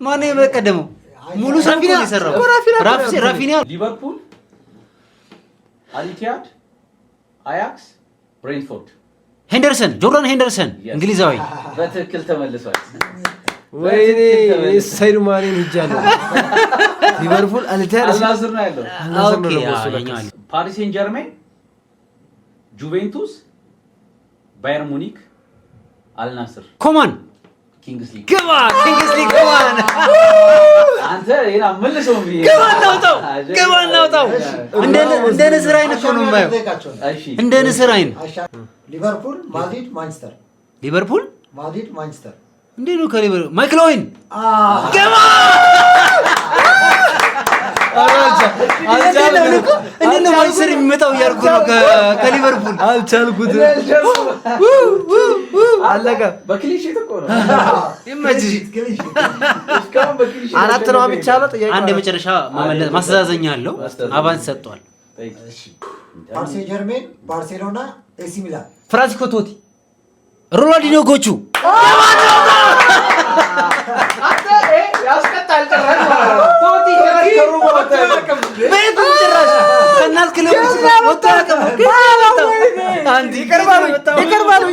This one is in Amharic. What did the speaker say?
ማን የበቀደመው ሙሉ ሰፊና ይሰራው ራፊኒያ ሊቨርፑል አልኢቲሃድ አያክስ ብሬንትፎርድ ሄንደርሰን ጆርዳን ሄንደርሰን እንግሊዛዊ በትክክል ተመልሷል ወይኔ ሰይዱ ማኔን ይጃለው ሊቨርፑል አልኢቲሃድ አልናስር ነው ያለው ኦኬ ፓሪስ ሴን ጀርሜን ጁቬንቱስ ባየር ሙኒክ አልናስር ኮማን ኪንግስሊ ኪንግስሊ ኮማን አንተ ይና መልሰው ቢይ ገባን ናውጣው እንደ ንስር አይነት ነው የማየው እሺ እንደ ንስር አይን ሊቨርፑል ማድሪድ ማንቸስተር ሊቨርፑል ማድሪድ ማንቸስተር እንዴ ነው ከሊቨርፑል ማይክል ኦዌን ገባ እንዴ ነው ማንቸስተር የሚመጣው ያርኩ ነው ከሊቨርፑል አልቻልኩት አለቀ በክሊሽት እኮ ነው ይመችሽ እስካሁን በክሊሽት አራት ነው የሚቻለው ጥያቄ አንድ የመጨረሻ ማስተዛዘኛ አለው አቫንስ ሰጥቷል እሺ ፓሪስ ሴን ጀርሜን ባርሴሎና ኤሲ ሚላን ፍራንሲስኮ ቶቲ ሮናልዲኖ ጎቹ አንተ ያስቀጣል ጭራሽ ማለት ነው ቶቲ ቤት ጭራሽ ከናት ክለብ ወጣ አንዲ ይቀርባሉ